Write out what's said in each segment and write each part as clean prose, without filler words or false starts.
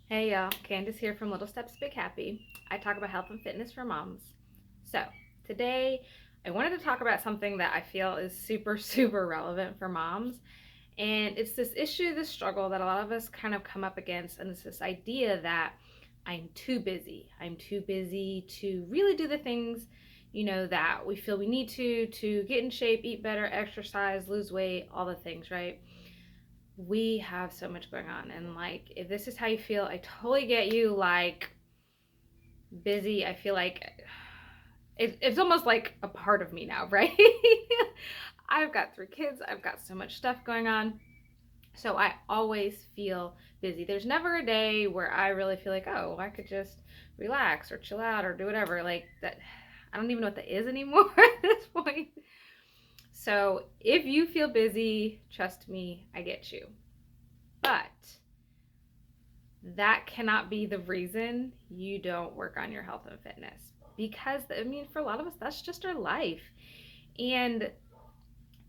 Hey y'all, Candace here from Little Steps Big Happy. I talk about health and fitness for moms. So, today I wanted to talk about something that I feel is super, super relevant for moms. And it's this issue, this struggle that a lot of us kind of come up against. And it's this idea that I'm too busy. I'm too busy to really do the things, that we feel we need to get in shape, eat better, exercise, lose weight, all the things, right? We have so much going on, and like, if this is how you feel, I totally get you. Like, busy, I feel like it's almost like a part of me now, right? I've got 3 kids, I've got so much stuff going on, so I always feel busy. There's never a day where I really feel like, oh, I could just relax or chill out or do whatever. Like that, I don't even know what that is anymore at this point. So if you feel busy, trust me, I get you. But that cannot be the reason you don't work on your health and fitness, because I mean, for a lot of us, that's just our life, and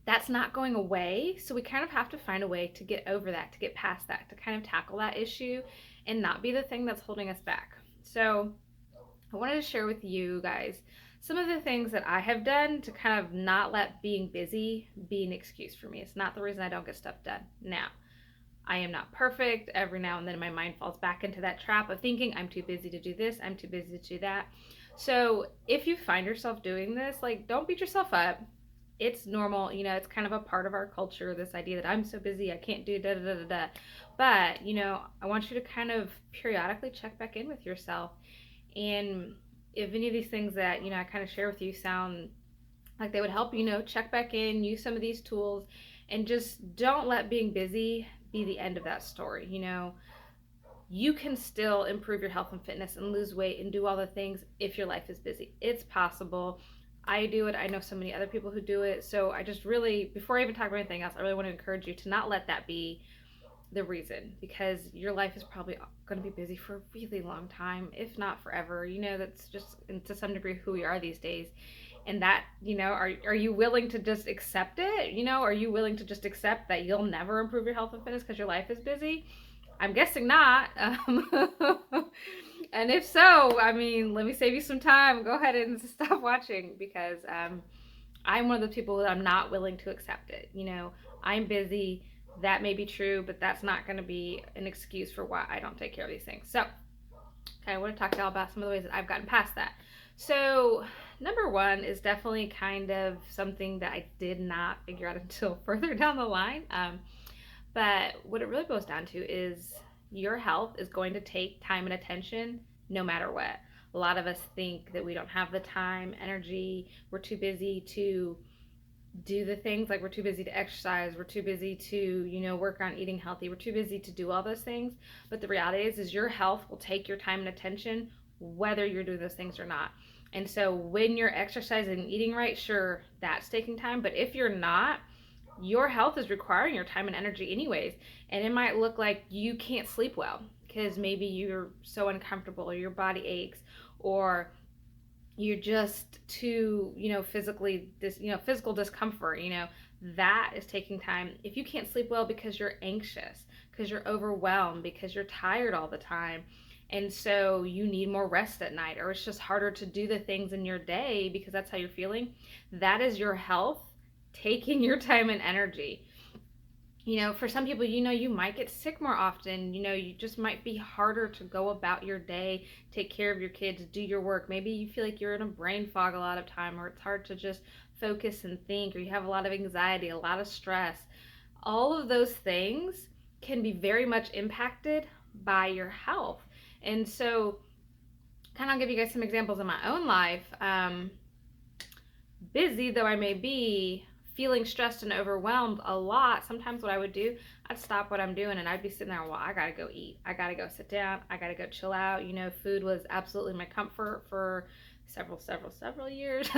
that's not going away. So we kind of have to find a way to get over that, to get past that, to kind of tackle that issue and not be the thing that's holding us back. So I wanted to share with you guys some of the things that I have done to kind of not let being busy be an excuse for me. It's not the reason I don't get stuff done. Now, I am not perfect. Every now and then my mind falls back into that trap of thinking I'm too busy to do this, I'm too busy to do that. So if you find yourself doing this, like, don't beat yourself up. It's normal, it's kind of a part of our culture, this idea that I'm so busy, I can't do da da da da da. But, I want you to kind of periodically check back in with yourself. And if any of these things that, I kind of share with you sound like they would help, check back in, use some of these tools, and just don't let being busy be the end of that story. You can still improve your health and fitness and lose weight and do all the things if your life is busy. It's possible. I do it. I know so many other people who do it. So I just really, before I even talk about anything else, I really want to encourage you to not let that be the reason, because your life is probably going to be busy for a really long time, if not forever. That's just to some degree who we are these days. And that, are you willing to just accept it? Are you willing to just accept that you'll never improve your health and fitness because your life is busy? I'm guessing not. And if so, I mean, let me save you some time. Go ahead and stop watching, because I'm one of the people that I'm not willing to accept it. I'm busy. That may be true, but that's not going to be an excuse for why I don't take care of these things. So, okay, I want to talk to y'all about some of the ways that I've gotten past that. So, number one is definitely kind of something that I did not figure out until further down the line. But what it really boils down to is your health is going to take time and attention no matter what. A lot of us think that we don't have the time, energy, we're too busy to do the things, like we're too busy to exercise, we're too busy to, work on eating healthy, we're too busy to do all those things. But the reality is your health will take your time and attention whether you're doing those things or not. And so when you're exercising and eating right, sure, that's taking time. But if you're not, your health is requiring your time and energy anyways. And it might look like you can't sleep well because maybe you're so uncomfortable, or your body aches, or you're just too, physically physical discomfort. That is taking time. If you can't sleep well because you're anxious, because you're overwhelmed, because you're tired all the time, and so you need more rest at night, or it's just harder to do the things in your day because that's how you're feeling, that is your health taking your time and energy. For some people, you might get sick more often. You just might be harder to go about your day, take care of your kids, do your work. Maybe you feel like you're in a brain fog a lot of time, or it's hard to just focus and think, or you have a lot of anxiety, a lot of stress. All of those things can be very much impacted by your health. And so, kind of, I'll give you guys some examples in my own life. Busy though I may be, feeling stressed and overwhelmed a lot, sometimes what I would do, I'd stop what I'm doing and I'd be sitting there, well, I gotta go eat. I gotta go sit down. I gotta go chill out. Food was absolutely my comfort for several years.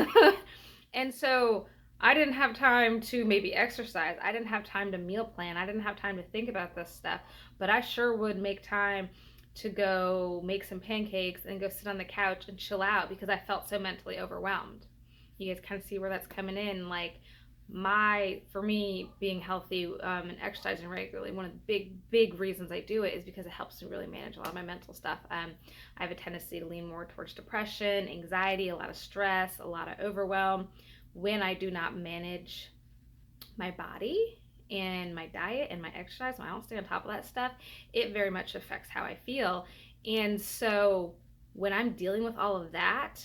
And so I didn't have time to maybe exercise. I didn't have time to meal plan. I didn't have time to think about this stuff. But I sure would make time to go make some pancakes and go sit on the couch and chill out because I felt so mentally overwhelmed. You guys kind of see where that's coming in. Like, for me, being healthy and exercising regularly, one of the big reasons I do it is because it helps me really manage a lot of my mental stuff. I have a tendency to lean more towards depression, anxiety, a lot of stress, a lot of overwhelm. When I do not manage my body and my diet and my exercise, when I don't stay on top of that stuff, it very much affects how I feel. And so when I'm dealing with all of that,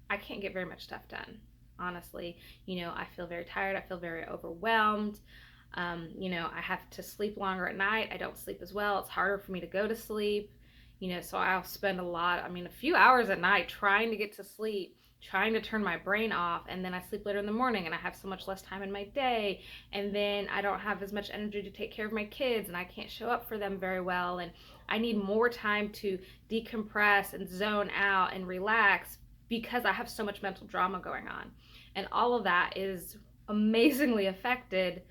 I can't get very much stuff done. Honestly, I feel very tired. I feel very overwhelmed. I have to sleep longer at night. I don't sleep as well. It's harder for me to go to sleep. So I'll spend a few hours at night trying to get to sleep, trying to turn my brain off, and then I sleep later in the morning and I have so much less time in my day, and then I don't have as much energy to take care of my kids and I can't show up for them very well, and I need more time to decompress and zone out and relax because I have so much mental drama going on. And all of that is amazingly affected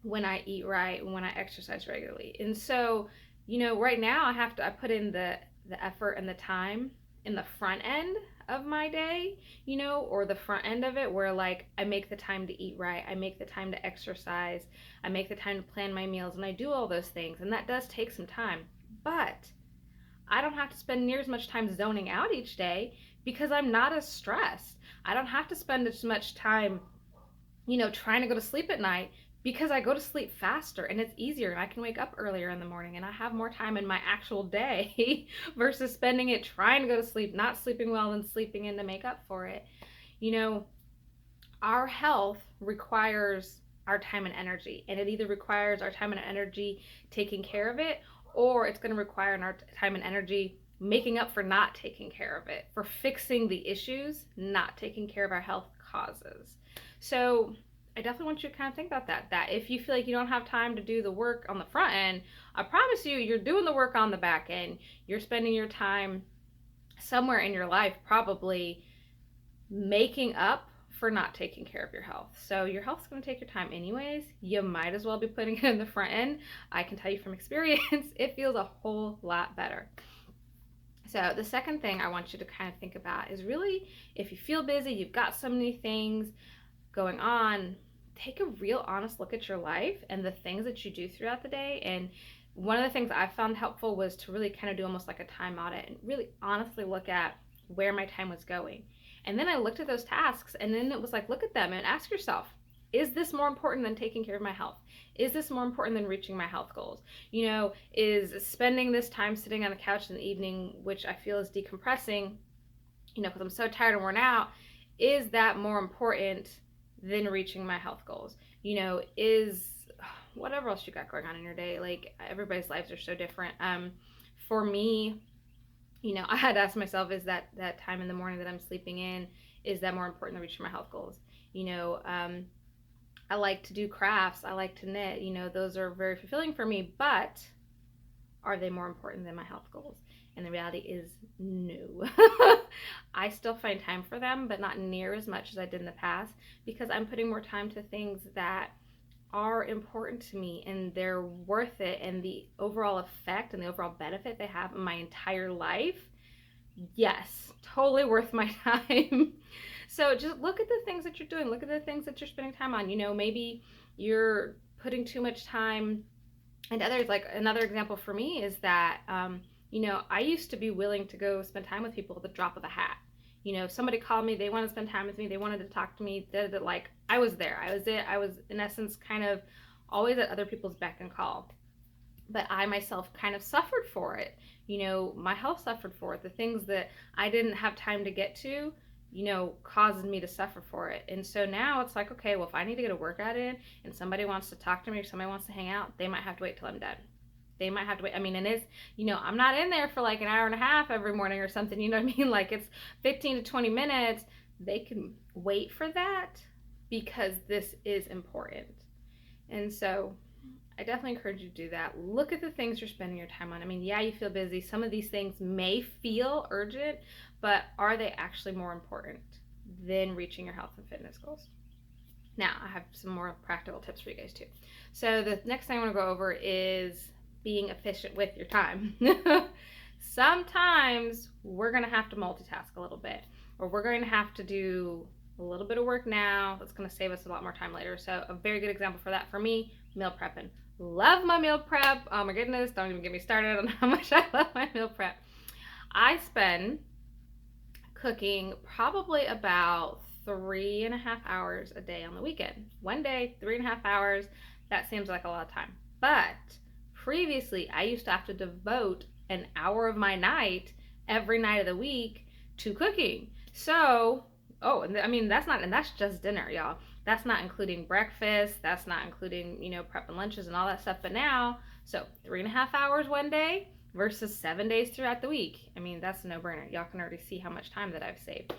when I eat right, when I exercise regularly. And so, right now I put in the effort and the time in the front end of my day, or the front end of it where like I make the time to eat right, I make the time to exercise, I make the time to plan my meals, and I do all those things. And that does take some time. But I don't have to spend near as much time zoning out each day because I'm not as stressed. I don't have to spend as much time, trying to go to sleep at night because I go to sleep faster and it's easier and I can wake up earlier in the morning and I have more time in my actual day versus spending it trying to go to sleep, not sleeping well, and sleeping in to make up for it. Our health requires our time and energy, and it either requires our time and energy taking care of it, or it's going to require our time and energy making up for not taking care of it, for fixing the issues, not taking care of our health causes. So I definitely want you to kind of think about that if you feel like you don't have time to do the work on the front end, I promise you're doing the work on the back end. You're spending your time somewhere in your life probably making up for not taking care of your health. So your health's going to take your time anyways. You might as well be putting it in the front end. I can tell you from experience, it feels a whole lot better. So the second thing I want you to kind of think about is really, if you feel busy, you've got so many things going on, take a real honest look at your life and the things that you do throughout the day. And one of the things I found helpful was to really kind of do almost like a time audit and really honestly look at where my time was going. And then I looked at those tasks, and then it was like, look at them and ask yourself, is this more important than taking care of my health? Is this more important than reaching my health goals? Is spending this time sitting on the couch in the evening, which I feel is decompressing, because I'm so tired and worn out, is that more important than reaching my health goals? Is whatever else you got going on in your day, like everybody's lives are so different. For me, I had to ask myself, is that time in the morning that I'm sleeping in, is that more important than reaching my health goals? I like to do crafts. I like to knit. Those are very fulfilling for me, but are they more important than my health goals? And the reality is no. I still find time for them, but not near as much as I did in the past because I'm putting more time to things that are important to me and they're worth it, and the overall effect and the overall benefit they have in my entire life, yes, totally worth my time. So just look at the things that you're doing, look at the things that you're spending time on. Maybe you're putting too much time, and others, like another example for me is that I used to be willing to go spend time with people at the drop of a hat. If somebody called me, they wanted to spend time with me, they wanted to talk to me, like I was there. I was in essence kind of always at other people's beck and call. But I myself kind of suffered for it. My health suffered for it. The things that I didn't have time to get to, caused me to suffer for it. And so now it's like, okay, well, if I need to get a workout in and somebody wants to talk to me or somebody wants to hang out, they might have to wait till I'm done. They might have to wait. And it's, I'm not in there for like an hour and a half every morning or something. You know what I mean? Like it's 15 to 20 minutes. They can wait for that because this is important. And so I definitely encourage you to do that. Look at the things you're spending your time on. Yeah, you feel busy. Some of these things may feel urgent, but are they actually more important than reaching your health and fitness goals? Now, I have some more practical tips for you guys too. So the next thing I want to go over is being efficient with your time. Sometimes we're going to have to multitask a little bit, or we're going to have to do a little bit of work now that's going to save us a lot more time later. So a very good example for that for me, meal prepping. Love my meal prep. Oh my goodness, don't even get me started on how much I love my meal prep. I spend cooking probably about 3.5 hours a day on the weekend. One day, 3.5 hours, that seems like a lot of time. But previously, I used to have to devote an hour of my night every night of the week to cooking. So, and that's just dinner, y'all. That's not including breakfast. That's not including, prepping lunches and all that stuff. But now, so 3.5 hours one day versus 7 days throughout the week. I mean, that's a no-brainer. Y'all can already see how much time that I've saved.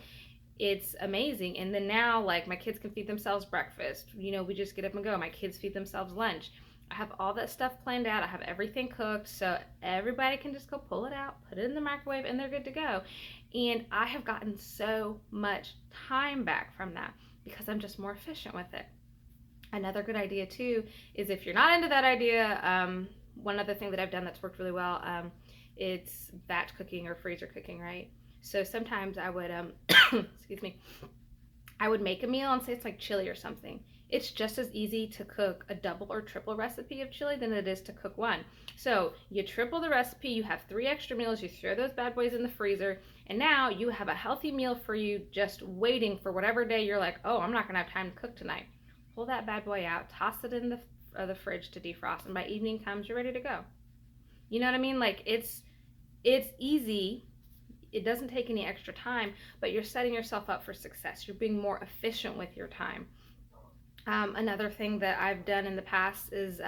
It's amazing. And then now, like, my kids can feed themselves breakfast. We just get up and go. My kids feed themselves lunch. I have all that stuff planned out. I have everything cooked, so everybody can just go pull it out, put it in the microwave, and they're good to go. And I have gotten so much time back from that because I'm just more efficient with it. Another good idea too is, if you're not into that idea, one other thing that I've done that's worked really well, it's batch cooking or freezer cooking, right? So sometimes I would, excuse me, I would make a meal and say it's like chili or something. It's just as easy to cook a double or triple recipe of chili than it is to cook one. So you triple the recipe, you have 3 extra meals, you throw those bad boys in the freezer, and now you have a healthy meal for you just waiting for whatever day you're like, oh, I'm not gonna have time to cook tonight. Pull that bad boy out, toss it in the fridge to defrost, and by evening comes, you're ready to go. You know what I mean? Like, it's easy. It doesn't take any extra time, but you're setting yourself up for success. You're being more efficient with your time. Another thing that I've done in the past is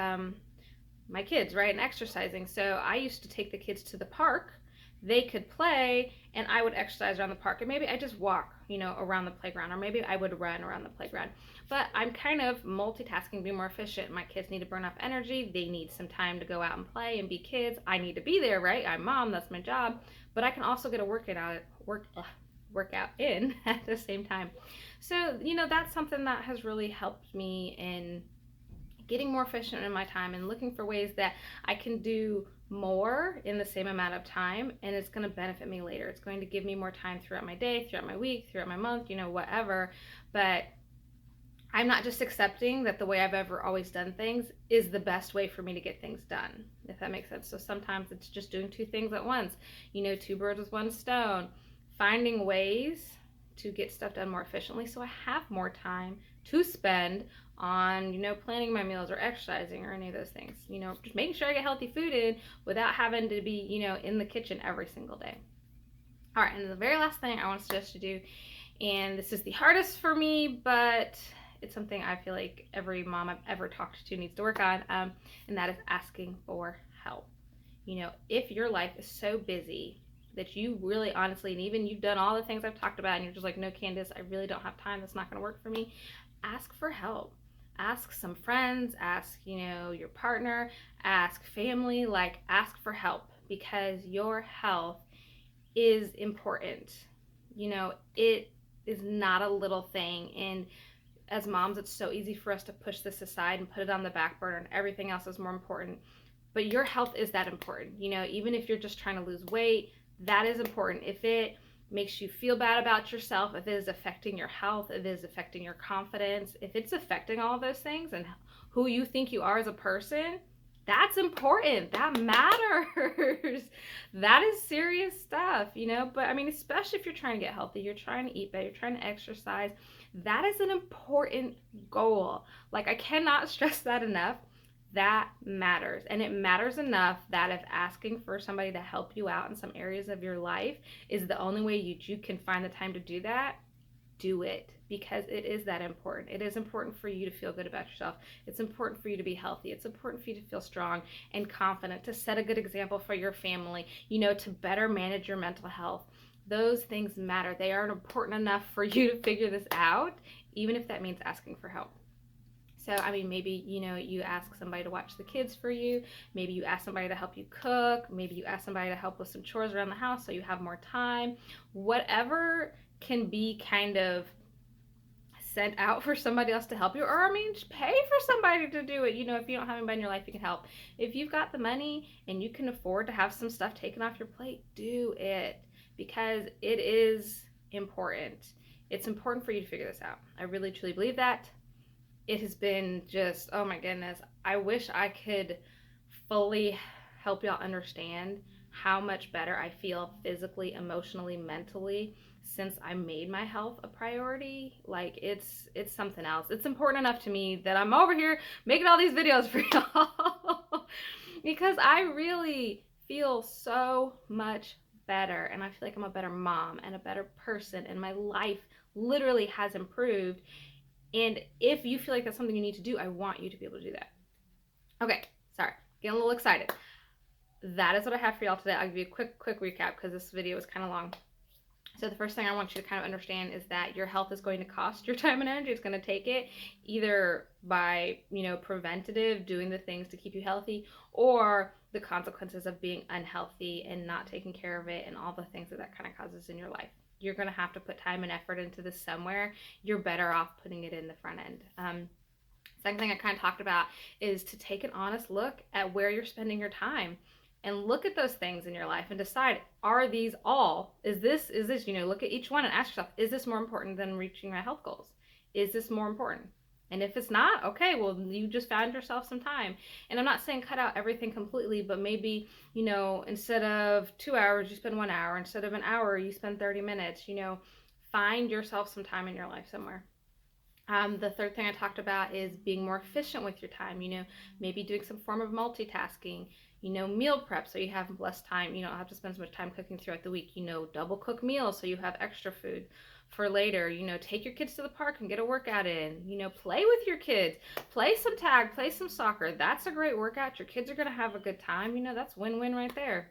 my kids, right, and exercising. So I used to take the kids to the park. They could play, and I would exercise around the park. And maybe I just walk, around the playground, or maybe I would run around the playground. But I'm kind of multitasking, be more efficient. My kids need to burn off energy. They need some time to go out and play and be kids. I need to be there, right? I'm mom. That's my job. But I can also get a workout in at the same time. So, that's something that has really helped me in getting more efficient in my time and looking for ways that I can do more in the same amount of time, and it's going to benefit me later. It's going to give me more time throughout my day, throughout my week, throughout my month, whatever. But I'm not just accepting that the way I've ever always done things is the best way for me to get things done, if that makes sense. So sometimes it's just doing 2 things at once, 2 birds with 1 stone, finding ways to get stuff done more efficiently so I have more time to spend on, planning my meals or exercising or any of those things. Just making sure I get healthy food in without having to be, in the kitchen every single day. All right, and the very last thing I want to suggest you do, and this is the hardest for me, but it's something I feel like every mom I've ever talked to needs to work on, and that is asking for help. If your life is so busy that you really honestly, and even you've done all the things I've talked about, and you're just like, no, Candace, I really don't have time, that's not going to work for me, ask for help. Ask some friends, ask, your partner, ask family, ask for help, because your health is important. It is not a little thing, and as moms, it's so easy for us to push this aside and put it on the back burner, and everything else is more important. But your health is that important. Even if you're just trying to lose weight, that is important. If it makes you feel bad about yourself, if it is affecting your health, if it is affecting your confidence, if it's affecting all those things and who you think you are as a person, that's important. That matters. That is serious stuff, But I mean, especially if you're trying to get healthy, you're trying to eat better, you're trying to exercise, that is an important goal. I cannot stress that enough. That matters. And it matters enough that if asking for somebody to help you out in some areas of your life is the only way you can find the time to do that, do it, because it is that important. It is important for you to feel good about yourself. It's important for you to be healthy. It's important for you to feel strong and confident, to set a good example for your family, to better manage your mental health. Those things matter. They are important enough for you to figure this out, even if that means asking for help. So, I mean, maybe, you ask somebody to watch the kids for you. Maybe you ask somebody to help you cook. Maybe you ask somebody to help with some chores around the house so you have more time. Whatever can be kind of sent out for somebody else to help you, or just pay for somebody to do it. If you don't have anybody in your life you can help. If you've got the money and you can afford to have some stuff taken off your plate, do it, because it is important. It's important for you to figure this out. I really truly believe that. It has been just, oh my goodness, I wish I could fully help y'all understand how much better I feel physically, emotionally, mentally since I made my health a priority. Like it's something else. It's important enough to me that I'm over here making all these videos for y'all because I really feel so much better, and I feel like I'm a better mom and a better person, and my life literally has improved. And if you feel like that's something you need to do, I want you to be able to do that. Okay, sorry, getting a little excited. That is what I have for y'all today. I'll give you a quick recap because this video is kind of long. So the first thing I want you to kind of understand is that your health is going to cost your time and energy. It's going to take it either by, preventative, doing the things to keep you healthy, or the consequences of being unhealthy and not taking care of it and all the things that kind of causes in your life. You're going to have to put time and effort into this somewhere. You're better off putting it in the front end. Second thing I kind of talked about is to take an honest look at where you're spending your time and look at those things in your life and decide, are these all, is this, look at each one and ask yourself, is this more important than reaching my health goals? Is this more important? And if it's not, okay, well, you just found yourself some time. And I'm not saying cut out everything completely, but maybe, instead of 2 hours, you spend 1 hour. Instead of an hour, you spend 30 minutes. Find yourself some time in your life somewhere. The third thing I talked about is being more efficient with your time, maybe doing some form of multitasking, meal prep so you have less time, you don't have to spend so much time cooking throughout the week, double cook meals so you have extra food for later, take your kids to the park and get a workout in, play with your kids, play some tag, play some soccer. That's a great workout. Your kids are going to have a good time. That's win-win right there.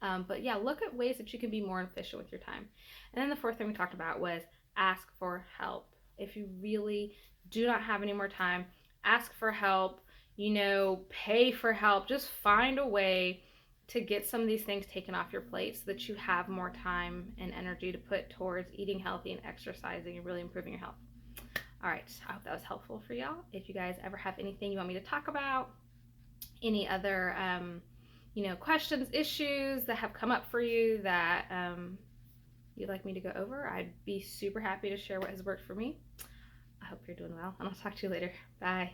But yeah, look at ways that you can be more efficient with your time. And then the fourth thing we talked about was ask for help. If you really do not have any more time, ask for help, pay for help. Just find a way to get some of these things taken off your plate so that you have more time and energy to put towards eating healthy and exercising and really improving your health. All right, I hope that was helpful for y'all. If you guys ever have anything you want me to talk about, any other, questions, issues that have come up for you that you'd like me to go over, I'd be super happy to share what has worked for me. I hope you're doing well, and I'll talk to you later. Bye.